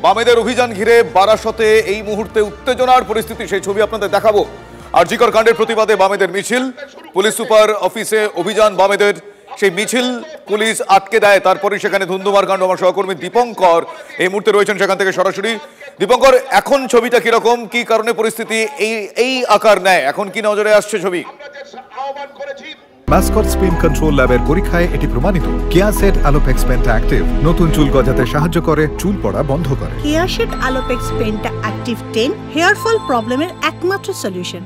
বামেদের অভিযান ঘিরে বারাসতে এই মুহূর্তে উত্তেজনার পরিস্থিতি, সেই ছবি আপনাদের দেখাবো। আরজিকর কাণ্ডের প্রতিবাদে বামেদের মিছিল, পুলিশ সুপার অফিসে অভিযান বামেদের, সেই মিছিল পুলিশ আটকে দেয়, তারপরে সেখানে ধুন্ধুমার কাণ্ড। আমার সহকর্মী দীপঙ্কর এই মুহূর্তে রয়েছেন সেখান থেকে সরাসরি। দীপঙ্কর, এখন ছবিটা কিরকম, কি কারণে পরিস্থিতি এই আকার নেয়, এখন কি নজরে আসছে ছবি? মাসকট স্পিন কন্ট্রোল ল্যাবের পরীক্ষায় এটি প্রমাণিত। কেয়াসেট আলোপেক্স পেন্টা অ্যাক্টিভ নতুন চুল গজাতে সাহায্য করে, চুল পড়া বন্ধ করে। Keya Seth Alopex penta active 10 hair fall প্রবলেমের একমাত্র সলিউশন।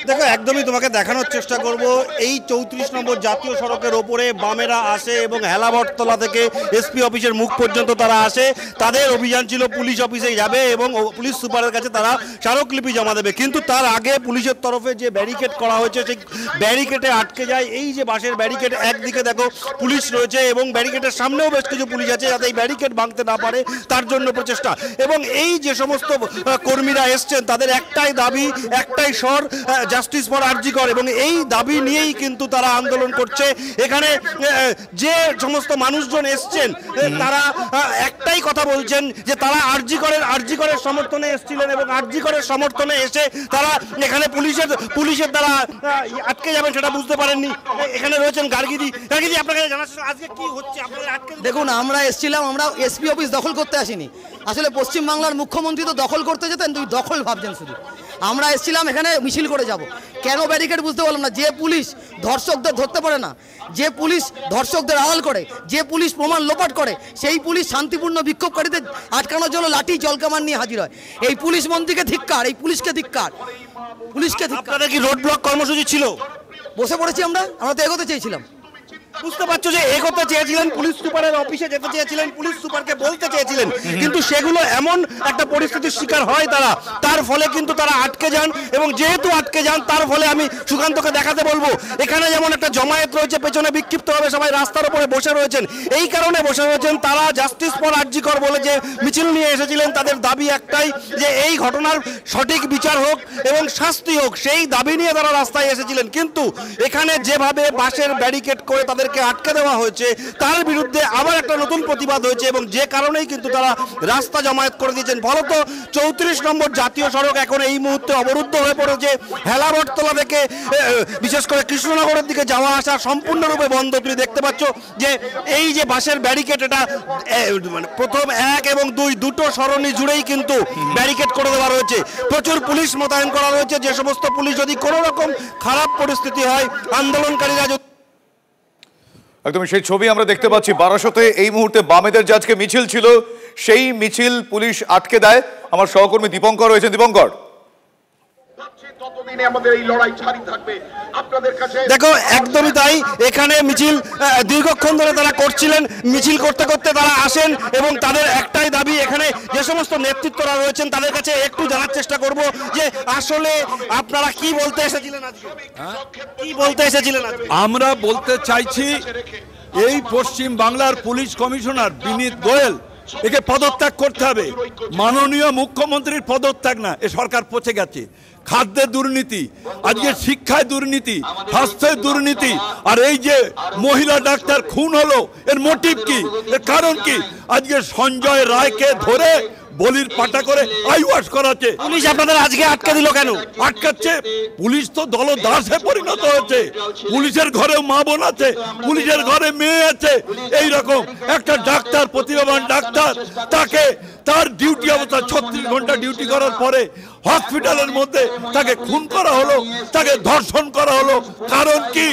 দেখো, একদমই তোমাকে দেখানোর চেষ্টা করব। এই 34 নম্বর জাতীয় সড়কের ওপরে বামেরা আসে এবং হেলাবরতলা থেকে এসপি অফিসের মুখ পর্যন্ত তারা আসে। তাদের অভিযান ছিল পুলিশ অফিসে যাবে এবং পুলিশ সুপারের কাছে তারা স্মারকলিপি জমা দেবে, কিন্তু তার আগে পুলিশের তরফে যে ব্যারিকেড করা হয়েছে সেই ব্যারিকেডে আটকে যায়। এই যে বাঁশের ব্যারিকেড, একদিকে দেখো পুলিশ রয়েছে এবং ব্যারিকেডের সামনেও বেশ কিছু পুলিশ আছে যাতে এই ব্যারিকেড ভাঙতে না পারে তার জন্য প্রচেষ্টা। এবং এই যে সমস্ত কর্মীরা এসছেন তাদের একটাই দাবি, একটাই স্বর, জাস্টিস ফর আরজিকর, এবং এই দাবি নিয়েই কিন্তু তারা আন্দোলন করছে। এখানে যে সমস্ত মানুষজন এসছেন তারা একটাই কথা বলছেন যে তারা আরজিকরের সমর্থনে এসেছিলেন এবং আরজিকরের সমর্থনে এসে তারা এখানে পুলিশের দ্বারা আটকে যাবেন সেটা বুঝতে পারেননি। এখানে রয়েছেন গার্গিদি। আপনাকে জানাচ্ছেন আজকে কি হচ্ছে আপনাদের আটকে? দেখুন, আমরা এসেছিলাম, আমরা এসপি অফিস দখল করতে আসিনি। আসলে পশ্চিমবাংলার মুখ্যমন্ত্রী তো দখল করতে যেতেন, তুই দখল ভাবছেন শুধু। আমরা এসেছিলাম এখানে মিছিল করে যাব। কেন ব্যারিকেড বুঝতে পারলাম না। যে পুলিশ ধর্ষকদের ধরতে পারে না, যে পুলিশ ধর্ষকদের আড়াল করে, যে পুলিশ প্রমাণ লোপাট করে, সেই পুলিশ শান্তিপূর্ণ বিক্ষোভকারীদের আটকানোর জন্য লাঠি জলকামান নিয়ে হাজির হয়। এই পুলিশ মন্ত্রীকে ধিক্কার, এই পুলিশকে ধিক্কার, পুলিশকে ধিক্কার। আপনাদের কি রোড ব্লক কর্মসূচি ছিল? বসে পড়েছি আমরা তো এগোতে চেয়েছিলাম। বুঝতে পারছো যে এগোতে চেয়েছিলেন, পুলিশ সুপারের অফিসে যেতে চেয়েছিলেন, পুলিশ সুপারকে বলতে চেয়েছিলেন, কিন্তু সেগুলো এমন একটা পরিস্থিতির শিকার হয় তারা, তার ফলে কিন্তু তারা আটকে যান। এবং যেহেতু আটকে যান তার ফলে আমি সুকান্তকে দেখাতে বলবো, এখানে যেমন একটা জমায়েত রয়েছে, পেছনে বিক্ষিপ্তভাবে সবাই রাস্তার উপরে বসে রয়েছেন। এই কারণে বসে রয়েছেন তারা জাস্টিস ফর আরজিকর বলে যে মিছিল নিয়ে এসেছিলেন। তাদের দাবি একটাই যে এই ঘটনার সঠিক বিচার হোক এবং শাস্তি হোক, সেই দাবি নিয়ে তারা রাস্তায় এসেছিলেন। কিন্তু এখানে যেভাবে বাঁশের ব্যারিকেড করে তাদেরকে আটকে দেওয়া হয়েছে তার বিরুদ্ধে আবার একটা নতুন প্রতিবাদ হয়েছে এবং যে কারণেই কিন্তু তারা রাস্তা জমায়েত করে দিয়েছেন। ফলত 34 নম্বর জাতীয় সড়ক এখন এই মুহূর্তে অবরুদ্ধ হয়ে পড়েছে। হেলাবরতলা থেকে বিশেষ করে কৃষ্ণনগরের দিকে যাওয়া আসা সম্পূর্ণরূপে বন্ধ। তুমি দেখতে পাচ্ছ যে এই যে বাঁশের ব্যারিকেড, এটা প্রথম 1 এবং 2 দুটো সরণি জুড়েই কিন্তু ব্যারিকেড করে দেওয়া রয়েছে। প্রচুর পুলিশ মোতায়েন করা রয়েছে, যে সমস্ত পুলিশ যদি কোনো রকম খারাপ পরিস্থিতি হয়, আন্দোলনকারীরা একদম সেই ছবি আমরা দেখতে পাচ্ছি। বারাসতে এই মুহূর্তে বামেদের যে আজকে মিছিল ছিল সেই মিছিল পুলিশ আটকে দেয়। আমার সহকর্মী দীপঙ্কর রয়েছেন। দীপঙ্কর, দেখো, একদমই তাই। এখানে মিছিল দীর্ঘক্ষণ ধরে তারা করছিলেন। মিছিল করতে করতে তারা আসেন এবং তাদের একটাই দাবি, এখানে যে সমস্ত নেতৃত্বরা রয়েছেন তাদের কাছে একটু জানার চেষ্টা করব যে আসলে আপনারা কি বলতে এসেছিলেন আজকে, কি বলতে এসেছিলেন আজকে? আমরা বলতে চাইছি এই পশ্চিম বাংলার পুলিশ কমিশনার বিনীত গোয়েল, একে পদত্যাগ করতে হবে। মাননীয় মুখ্যমন্ত্রীর পদত্যাগ না, এ সরকার পচে গেছে। খাদ্যে দুর্নীতি, আজকে শিক্ষায় দুর্নীতি, স্বাস্থ্যের দুর্নীতি, আর এই যে মহিলা ডাক্তার খুন হলো, এর মোটিভ কি, এর কারণ কি? আজকে সঞ্জয় রায়কে ধরে বলির পাটা করে আইওয়াশ করাচ্ছে। পুলিশ আপনাদের আজকে আটকে দিল কেন? আটকাচ্ছে, পুলিশ তো দলদাসে পরিণত হয়েছে। পুলিশের ঘরে মা বোন আছে, পুলিশের ঘরে মেয়ে আছে। এই রকম একটা ডাক্তার, প্রতিভাবান ডাক্তার, তাকে তার ডিউটি অবস্থা 36 ঘন্টা ডিউটি করার পরে হসপিটালের মধ্যে তাকে খুন করা হলো, তাকে ধর্ষণ করা হলো। কারণ কি?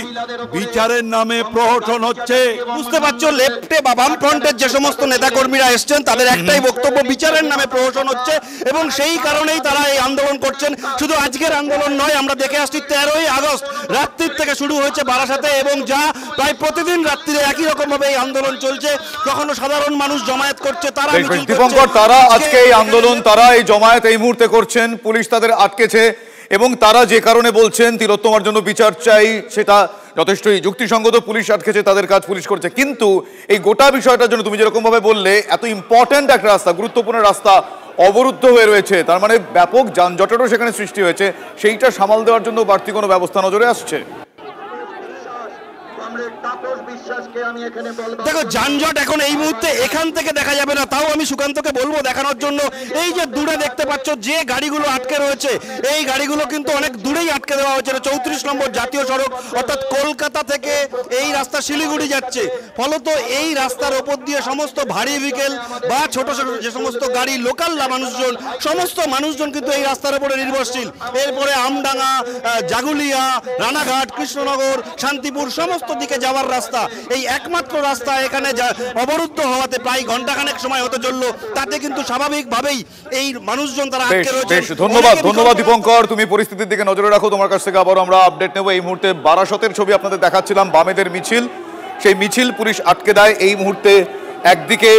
বিচারের নামে প্রহসন হচ্ছে। বুঝতে পারছো, লেফটে বা বাম ফ্রন্টের যে সমস্ত নেতাকর্মীরা এসছেন তাদের একটাই বক্তব্য, বিচারের নামে প্রহসন হচ্ছে এবং সেই কারণেই তারা এই আন্দোলন করছেন। শুধু আজকের আন্দোলন নয়, আমরা দেখে আসছি 13ই আগস্ট রাত্রির থেকে শুরু হয়েছে বারাসাতে এবং যা প্রায় প্রতিদিন রাত্রিরে একই রকম ভাবে এই আন্দোলন চলছে। কখনো সাধারণ মানুষ জমায়েত করছে, তারা তারা আজকে এই আন্দোলন, তারা এই জমায়েত এই মুহূর্তে করছেন, পুলিশ তাদের আটকেছে এবং তারা যে কারণে বলছেন তিলোত্তমার জন্য বিচার চাই, সেটা যথেষ্টই যুক্তিসঙ্গত। পুলিশ আটকেছে, তাদের কাজ পুলিশ করছে, কিন্তু এই গোটা বিষয়টার জন্য তুমি যেরকম ভাবে বললে, এত ইম্পর্ট্যান্ট একটা রাস্তা, গুরুত্বপূর্ণ রাস্তা অবরুদ্ধ হয়ে রয়েছে, তার মানে ব্যাপক যানজটেরও সেখানে সৃষ্টি হয়েছে। সেইটা সামাল দেওয়ার জন্য বাড়তি কোনো ব্যবস্থা নজরে আসছে? দেখো যানজট এখন এই মুহূর্তে এখান থেকে দেখা যাবে না, তাও আমি সুকান্তকে বলবো দেখানোর জন্য। এই যে দূরে দেখতে পাচ্ছ যে গাড়িগুলো আটকে রয়েছে, এই গাড়িগুলো কিন্তু অনেক দূরেই আটকে দেওয়া হয়েছে। 34 নম্বর জাতীয় সড়ক, অর্থাৎ কলকাতা থেকে এই রাস্তা শিলিগুড়ি যাচ্ছে। ফলত এই রাস্তার ওপর দিয়ে সমস্ত ভারী ভেহিকেল বা ছোট ছোট যে সমস্ত গাড়ি, লোকাল মানুষজন, সমস্ত মানুষজন কিন্তু এই রাস্তার উপরে নির্ভরশীল। এরপরে আমডাঙ্গা, জাগুলিয়া, রানাঘাট, কৃষ্ণনগর, শান্তিপুর সমস্ত দিকে যাওয়ার রাস্তা, এই একমাত্র রাস্তা এখানে অবরুদ্ধ হওয়াতে প্রায় ঘন্টাখানেক সময় হতে চলল। তাতে কিন্তু স্বাভাবিকভাবেই এই মানুষজন তারা আটকে রয়েছে। ধন্যবাদ দীপঙ্কর, তুমি পরিস্থিতির দিকে নজরে রাখো। তোমার কাছ থেকে আবার আমরা আপডেট নেব। এই মুহূর্তে বারাসতের ছবি আপনাদের দেখাচ্ছিলাম, বামেদের মিছিল, সেই মিছিল পুলিশ আটকে দেয়। এই মুহূর্তে একদিকে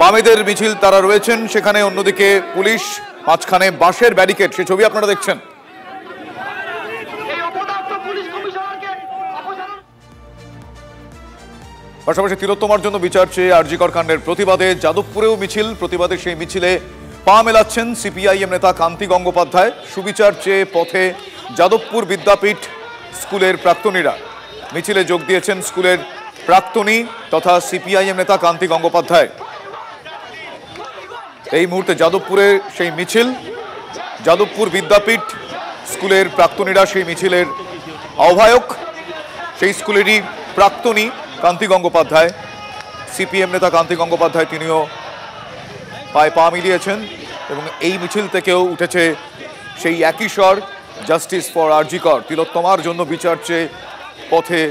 বামেদের মিছিল তারা রয়েছেন সেখানে, অন্যদিকে পুলিশ, মাঝখানে বাঁশের ব্যারিকেড, সেই ছবি আপনারা দেখছেন। পাশাপাশি তিলোত্তমার জন্য বিচার চেয়ে আর জি কর কাণ্ডের প্রতিবাদে যাদবপুরেও মিছিল, প্রতিবাদে সেই মিছিলে পা মেলাচ্ছেন সিপিআইএম নেতা কান্তি গঙ্গোপাধ্যায়। সুবিচার চেয়ে পথে যাদবপুর বিদ্যাপীঠ স্কুলের প্রাক্তনীরা। মিছিলে যোগ দিয়েছেন স্কুলের প্রাক্তনী তথা সিপিআইএম নেতা কান্তি গঙ্গোপাধ্যায়। এই মুহূর্তে যাদবপুরে সেই মিছিল, যাদবপুর বিদ্যাপীঠ স্কুলের প্রাক্তনীরা সেই মিছিলের আহ্বায়ক, সেই স্কুলেরই প্রাক্তনী কান্তি গঙ্গোপাধ্যায়, সিপিএম নেতা কান্তি গঙ্গোপাধ্যায়, তিনিও পায়ে পা মিলিয়েছেন এবং এই মিছিল থেকেও উঠেছে সেই একই স্বর, জাস্টিস ফর আর জি কর। তিলোত্তমার জন্য বিচার চেয়ে পথে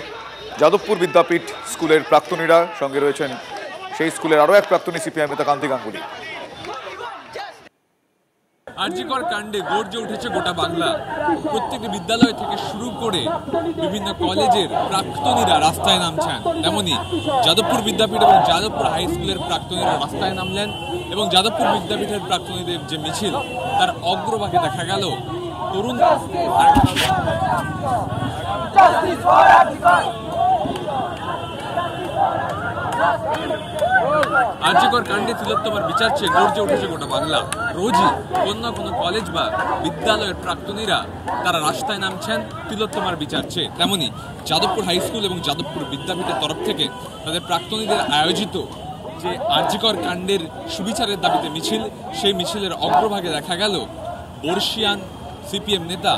যাদবপুর বিদ্যাপীঠ স্কুলের প্রাক্তনীরা, সঙ্গে রয়েছেন সেই স্কুলের আরও এক প্রাক্তনী সিপিআইএম নেতা কান্তি গাঙ্গুলি। আর জি কর কাণ্ডে গর্জে উঠেছে গোটা বাংলা। প্রত্যেকটি বিদ্যালয় থেকে শুরু করে বিভিন্ন কলেজের প্রাক্তনীরা রাস্তায় নামছেন। তেমনি যাদবপুর বিদ্যাপীঠ এবং যাদবপুর হাই স্কুলের প্রাক্তনীরা রাস্তায় নামলেন এবং যাদবপুর বিদ্যাপীঠের প্রাক্তনীদের যে মিছিল, তার অগ্রভাগে দেখা গেল তরুণ। আর জি কর কাণ্ডে তিলোত্তমার বিচার চেয়ে গর্জে উঠেছে গোটা বাংলা। রোজই কোনো না কোনো কলেজ বা বিদ্যালয়ের প্রাক্তনীরা তারা রাস্তায় নামছেন তিলোত্তমার বিচার চেয়ে। তেমনি যাদবপুর হাই স্কুল এবং যাদবপুর বিদ্যাপীঠের তরফ থেকে তাদের প্রাক্তনীদের আয়োজিত যে আর জি কর কাণ্ডের সুবিচারের দাবিতে মিছিল, সেই মিছিলের অগ্রভাগে দেখা গেল বর্ষিয়ান সিপিএম নেতা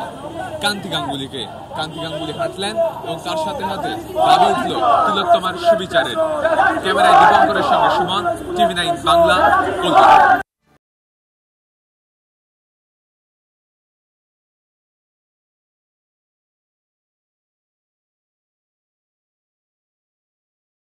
কান্তি গাঙ্গুলিকে। কান্তি গাঙ্গুলি হাঁটলেন এবং তার সাথে সাথে দাবি উঠল তিলোত্তমার সুবিচারের। ক্যামেরায় দীপঙ্করের সঙ্গে সুমন, টিভি9 বাংলা, কলকাতা।